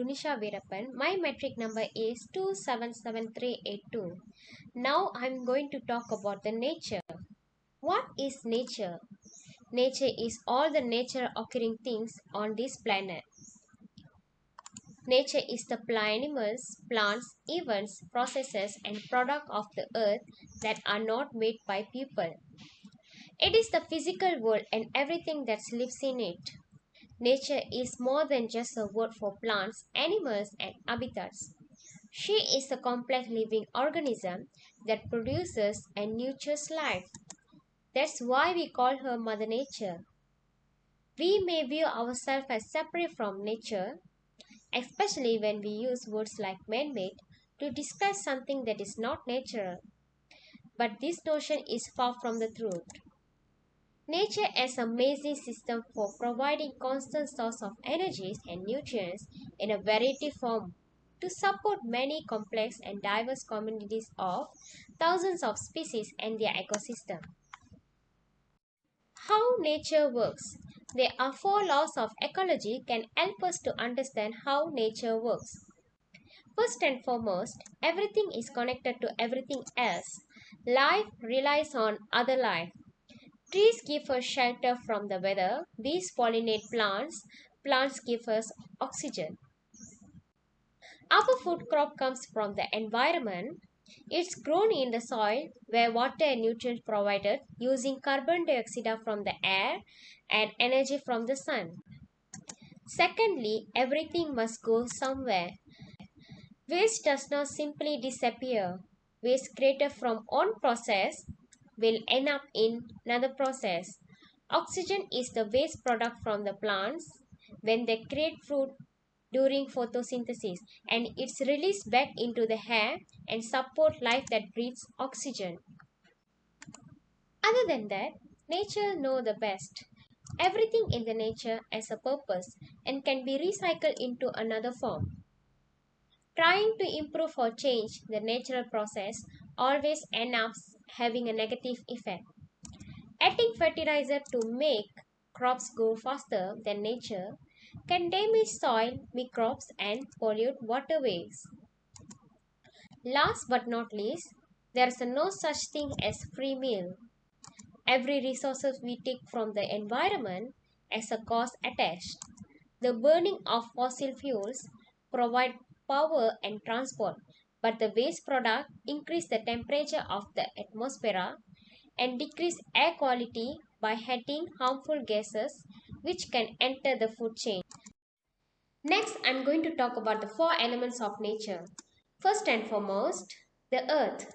Duneshah. My metric number is 277382. Now I'm going to talk about the nature. What is nature? Nature is all the nature occurring things on this planet. Nature is the animals, plants, events, processes, and products of the earth that are not made by people. It is the physical world and everything that lives in it. Nature is more than just a word for plants, animals, and habitats. She is a complex living organism that produces and nurtures life. That's why we call her Mother Nature. We may view ourselves as separate from nature, especially when we use words like man-made to describe something that is not natural. But this notion is far from the truth. Nature is an amazing system for providing constant source of energies and nutrients in a variety form to support many complex and diverse communities of thousands of species and their ecosystem. How nature works. There are 4 laws of ecology can help us to understand how nature works. First and foremost, everything is connected to everything else. Life relies on other life. Trees give us shelter from the weather. Bees pollinate plants. Plants give us oxygen. Our food crop comes from the environment. It's grown in the soil where water and nutrients provided using carbon dioxide from the air and energy from the sun. Secondly, everything must go somewhere. Waste does not simply disappear. Waste created from one process will end up in another process. Oxygen is the waste product from the plants when they create food during photosynthesis, and it's released back into the air and support life that breathes oxygen. Other than that, nature knows the best. Everything in the nature has a purpose and can be recycled into another form. Trying to improve or change the natural process always ends up having a negative effect. Adding fertilizer to make crops grow faster than nature can damage soil, microbes, and pollute waterways. Last but not least, there is no such thing as free meal. Every resource we take from the environment has a cost attached. The burning of fossil fuels provide power and transport, but the waste product increase the temperature of the atmosphere and decrease air quality by emitting harmful gases which can enter the food chain. Next, I'm going to talk about the 4 elements of nature. First and foremost, the earth.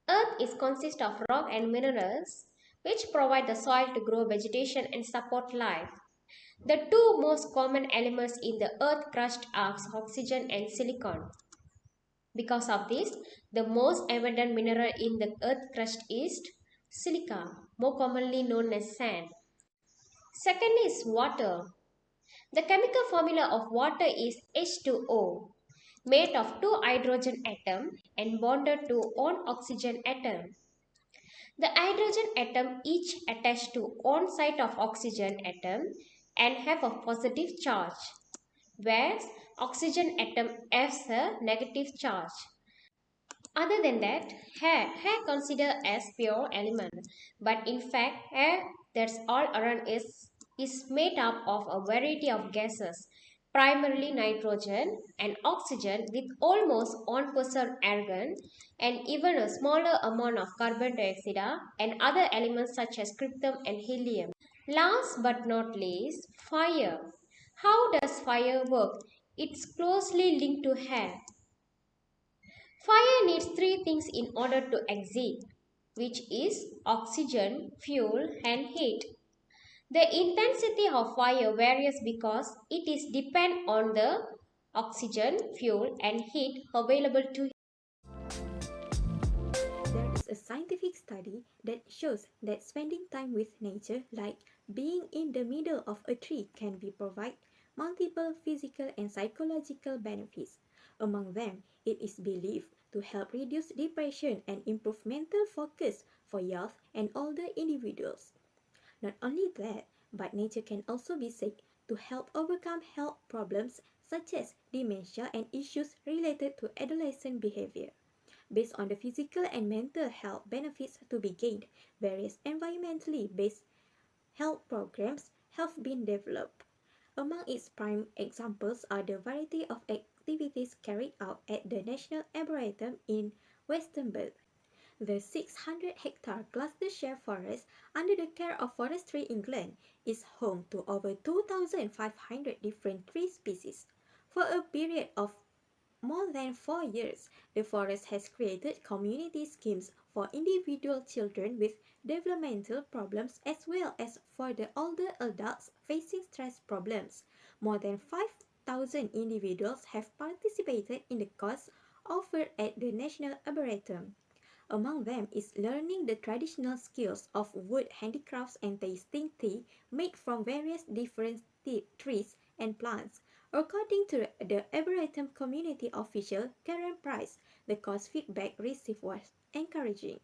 Earth is consist of rock and minerals which provide the soil to grow vegetation and support life. The 2 most common elements in the earth crust are oxygen and silicon. Because of this, the most abundant mineral in the earth crust is silica, more commonly known as sand. Second is water. The chemical formula of water is H2O, made of 2 hydrogen atoms and bonded to one oxygen atom. The hydrogen atom each attached to one side of oxygen atom and have a positive charge, whereas oxygen atom has a negative charge. Other than that, air considered as pure element, but in fact air that's all around is made up of a variety of gases, primarily nitrogen and oxygen with almost 1% argon and even a smaller amount of carbon dioxide and other elements such as krypton and helium. Last but not least, fire. How does fire work? It's closely linked to air. Fire needs 3 things in order to exist, which is oxygen, fuel, and heat. The intensity of fire varies because it is depend on the oxygen, fuel, and heat available to. There is a scientific study that shows that spending time with nature, like being in the middle of a tree, can provide multiple physical and psychological benefits. Among them, it is believed to help reduce depression and improve mental focus for youth and older individuals. Not only that, but nature can also be said to help overcome health problems such as dementia and issues related to adolescent behavior. Based on the physical and mental health benefits to be gained, various environmentally based health programs have been developed. Among its prime examples are the variety of activities carried out at the National Arboretum in Westernburg. The 600-hectare Gloucestershire forest, under the care of Forestry England, is home to over 2,500 different tree species. For a period of more than 4 years, the forest has created community schemes for individual children with developmental problems as well as for the older adults facing stress problems. More than 5,000 individuals have participated in the course offered at the National Arboretum. Among them is learning the traditional skills of wood handicrafts and tasting tea made from various different trees and plants. According to the Arboretum community official Karen Price, the course feedback received was encouraging.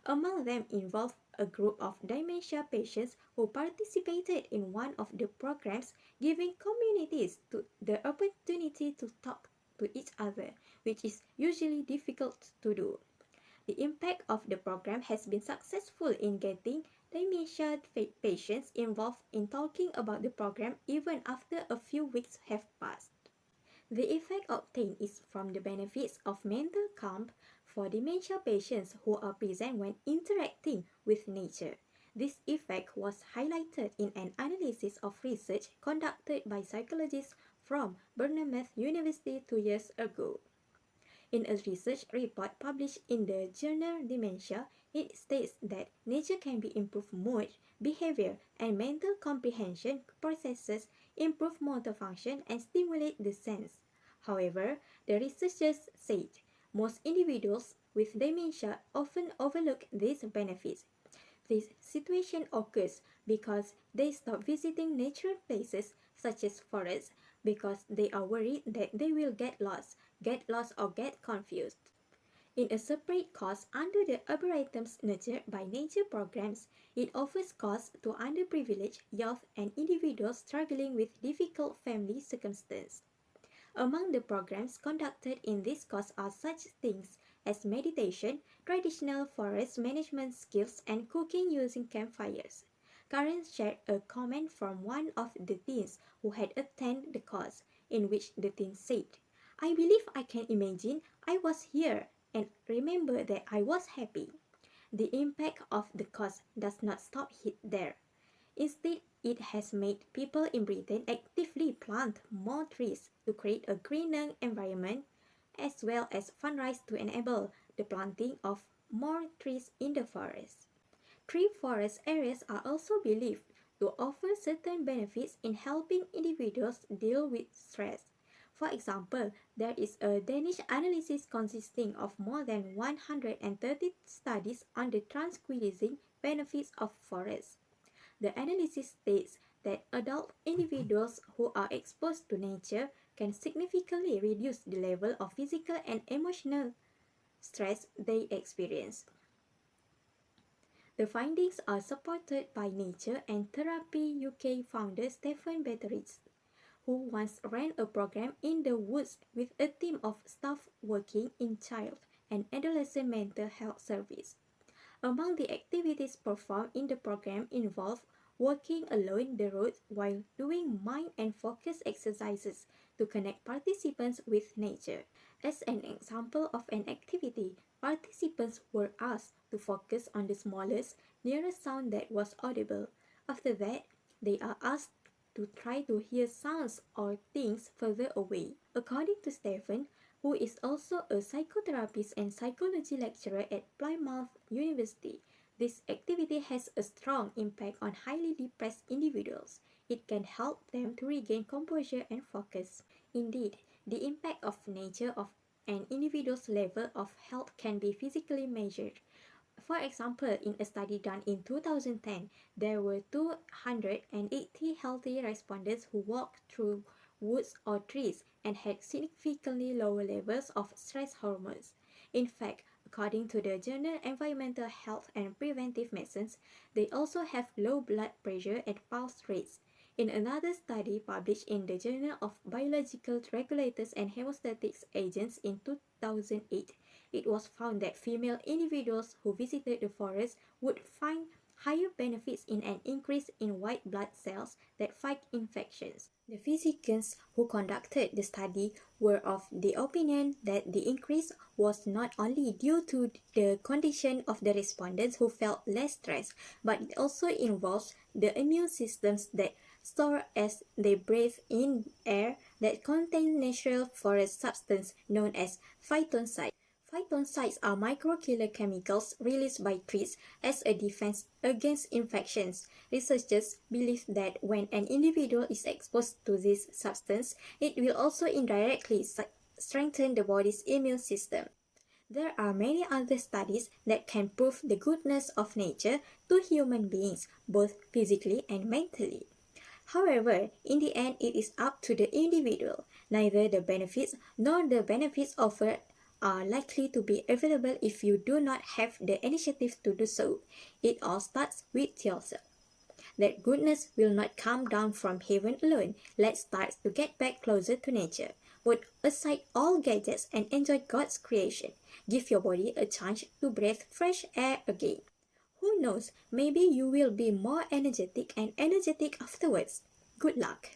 Among them involved a group of dementia patients who participated in one of the programs, giving communities the opportunity to talk to each other, which is usually difficult to do. The impact of the program has been successful in getting dementia patients involved in talking about the program even after a few weeks have passed. The effect obtained is from the benefits of mental calm for dementia patients who are present when interacting with nature. This effect was highlighted in an analysis of research conducted by psychologists from Bournemouth University 2 years ago. In a research report published in the journal Dementia, it states that nature can be improve mood, behavior, and mental comprehension processes, improve motor function, and stimulate the sense. However, the researchers said most individuals with dementia often overlook these benefits. This situation occurs because they stop visiting natural places such as forests because they are worried that they will get lost or get confused. In a separate course under the Arboretum's Nurture by Nature programs, it offers courses to underprivileged youth and individuals struggling with difficult family circumstances. Among the programs conducted in this course are such things as meditation, traditional forest management skills, and cooking using campfires. Karen shared a comment from one of the teens who had attended the course, in which the teen said, "I believe I can imagine I was here and remember that I was happy." The impact of the course does not stop there. Instead, it has made people in Britain actively plant more trees to create a greener environment, as well as fundraise to enable the planting of more trees in the forest. Tree forest areas are also believed to offer certain benefits in helping individuals deal with stress. For example, there is a Danish analysis consisting of more than 130 studies on the tranquilizing benefits of forests. The analysis states that adult individuals who are exposed to nature can significantly reduce the level of physical and emotional stress they experience. The findings are supported by Nature and Therapy UK founder Stephen Betteridge, who once ran a program in the woods with a team of staff working in child and adolescent mental health service. Among the activities performed in the program involve walking along the road while doing mind and focus exercises to connect participants with nature. As an example of an activity, participants were asked to focus on the smallest, nearest sound that was audible. After that, they are asked to try to hear sounds or things further away. According to Stephen, who is also a psychotherapist and psychology lecturer at Plymouth University, this activity has a strong impact on highly depressed individuals. It can help them to regain composure and focus. Indeed, the impact of nature of an individual's level of health can be physically measured. For example, in a study done in 2010, there were 280 healthy respondents who walked through woods or trees and had significantly lower levels of stress hormones. In fact, according to the journal Environmental Health and Preventive Medicine, they also have low blood pressure and pulse rates. In another study published in the Journal of Biological Regulators and Hemostatic Agents in 2008, it was found that female individuals who visited the forest would find higher benefits in an increase in white blood cells that fight infections. The physicians who conducted the study were of the opinion that the increase was not only due to the condition of the respondents who felt less stressed, but it also involves the immune systems that store as they breathe in air that contain natural forest substance known as phytoncides. Phytoncides are microkiller chemicals released by trees as a defense against infections. Researchers believe that when an individual is exposed to this substance, it will also indirectly strengthen the body's immune system. There are many other studies that can prove the goodness of nature to human beings, both physically and mentally. However, in the end, it is up to the individual. Neither the benefits nor the benefits offered are likely to be available if you do not have the initiative to do so. It all starts with yourself. That goodness will not come down from heaven alone. Let's start to get back closer to nature. Put aside all gadgets and enjoy God's creation. Give your body a chance to breathe fresh air again. Who knows, maybe you will be more energetic afterwards. Good luck.